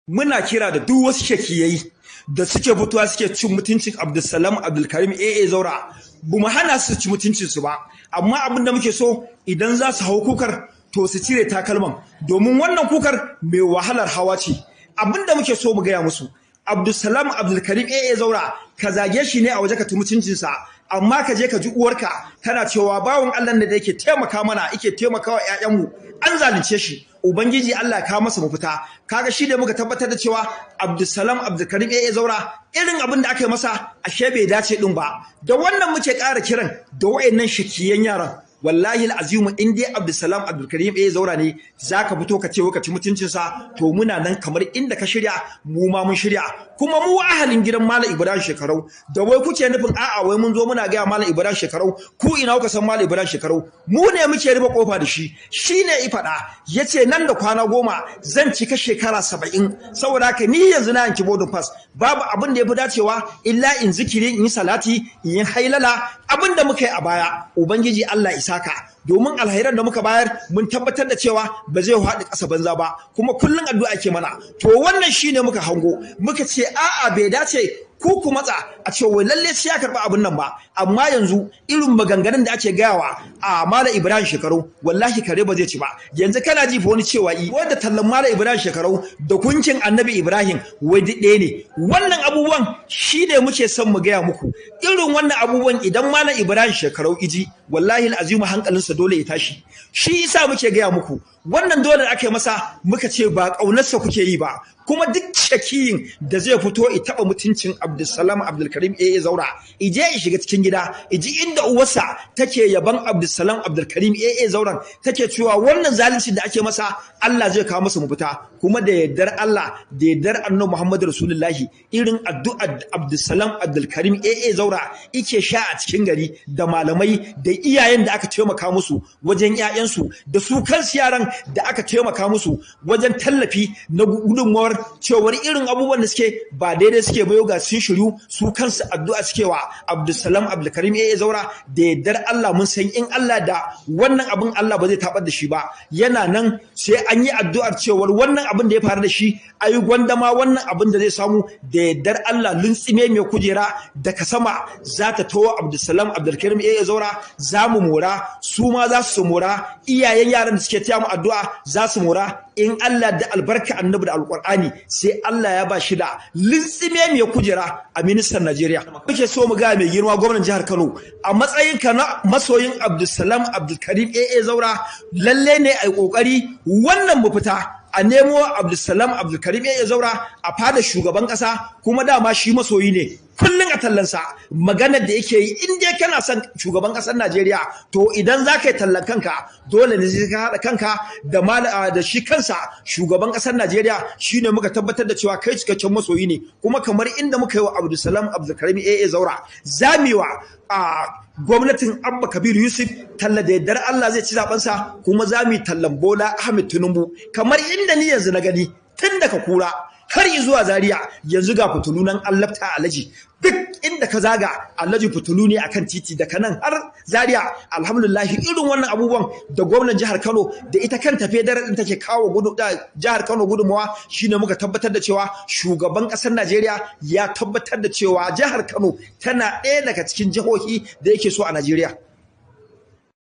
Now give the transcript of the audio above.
muna kira da duk wasu shakiyai da suke fitowa suke cin mutuncin Abdulsalam Abdulkarim AA Zaura bu mu hana su ci mutuncin su ba, amma abin da muke so idan za su hau kukar to su cire takalman, domin wannan kukar mai wahalar hawa ce. Abin da muke so mu gaya musu, Abdulsalam Abdulkarim AA Zaura ka zage shi ne a waje ka ci mutuncinsa, amma ka je ka ji uwarka kana cewa bawon Allah da yake taimaka mana yake taimakawa ƴaƴanmu an zalunce shi, ubangiji Allah ka masa mafita. Kaga shi da muka tabbatar da cewa Abdulsalam Abdulkarim AA Zaura irin abin da aka yi masa ashe bai dace din ba. Da wannan muke ƙara kiran da wayannan shakiyan yaran, wallahi alazim in dai Abdulsalam Abdulkarim AA Zaura ne zaka fito ka ce ka ci mutuncin sa, to muna nan kamar inda ka shirya mu ma mun shirya. Kuma mu ahalin gidan Malam Ibrahim Shekarau da wai kuke nufin a'a wai mun zo muna ga Malam Ibrahim Shekarau, ku ina kuka san Malam Ibrahim Shekarau? Mu ne muke rufe kofa da shi, shine i fada yace nan da kwana 10 zan cika shekara 70, saboda haka ni yanzu na yanki boarding pass, babu abin da yafi dacewa illa in zikiri in yi salati in yi hailala abin da muka yi a baya. Ubangiji Allah isaka, domin alhairan da muka bayar mun tabbatar da cewa ba zai haɗu ƙasa banza ba, kuma kullun addu'a ke mana. To wannan shine muka hango muka ce a'a bai dace ku matsa a ce wai lalle sai ya karba abin nan ba. Amma yanzu irin maganganun da ake gayawa a Malam Ibrahim Shekarau wallahi kare ba zai ci ba. Yanzu kana ji fa wani cewa wanda tallan Malam Ibrahim Shekarau da kuncin Annabi Ibrahim wai ɗaya ne. Wannan abubuwan shi ne muke son mu gaya muku, irin wannan abubuwan idan Malam Ibrahim Shekarau iji wallahi alazim hankalinsa dole ya tashi. Shi yasa muke gaya muku wannan dole da aka yi masa muka ce ba ƙaunarsa kuke yi ba, kuma duk shakiyin da zai fito ya taɓa mutuncin Abdulsalam Abdulkarim AA Zaura ije ya shiga cikin gida iji inda uwarsa take yaban Abdulsalam Abdulkarim AA Zauran take cewa wannan zalunci da ake masa Allah zai kawo masa mafita. Kuma da yardar Allah da yardar Annabi Muhammad Rasulullahi irin addu'ar Abdulsalam Abdulkarim AA Zaura yake sha a cikin gari da malamai da iyayen da aka taimaka musu wajen ƴaƴansu da su kansu yaran da aka taimaka musu wajen tallafi na gudunmawar cewar irin abubuwan da suke ba daidai suke bayo ga sun shiru su kansu addu'a suke wa Abdulsalam Abdulkarim AA Zaura da yardar Allah. Mun san in Allah da wannan abin Allah ba zai tabar da shi ba, yana nan sai an yi addu'ar cewar wannan abin da ya faru da shi ayi gwandama wannan abin da zai samu da yardar Allah luntsime mai kujera daga sama za ta tawo Abdulsalam Abdulkarim AA Zaura za mu mora, su ma za su mora, iyayen yaran da suke taya mu addu'a za su mora in Allah da albarka annabi da alqur'ani sai Allah ya ba shi da lintsime mai kujera a ministan Najeriya. Muke so mu ga mai girma gwamnatin jihar Kano a matsayin ka na masoyin Abdulsalam Abdulkarim AA Zaura, lalle ne ai kokari wannan mu fita a nemo Abdulsalam Abdulkarim AA Zaura a fada shugaban kasa, kuma dama shi masoyi ne kullun a tallansa. Maganar da yake yi in dai kana son shugaban kasar Najeriya to idan za ka yi tallan kanka dole ne sai ka haɗa kanka da shi kansa shugaban kasar Najeriya. Shine muka tabbatar da cewa kai cikakken masoyi ne, kuma kamar inda muka yi wa Abdulsalam Abdulkarim AA Zaura zamewa a gwamnatin Abba Kabir Yusuf talla da yardar Allah zai ci zabensa, kuma za mu yi tallan Bola Ahmed Tinubu kamar inda ni yanzu na gani tun daga Kura har zuwa Zaria yanzu ga fitulu nan an lafta Alhaji, duk inda ka zaga Alhaji fitulu ne akan titi daga nan har Zaria. Alhamdulillah irin wannan abubuwan da gwamnatin jihar Kano da ita kanta federal din take kawo jihar Kano gudunmawa, shine muka tabbatar da cewa shugaban kasar Najeriya ya tabbatar da cewa jihar Kano tana ɗaya daga cikin jihohi da yake so a Najeriya.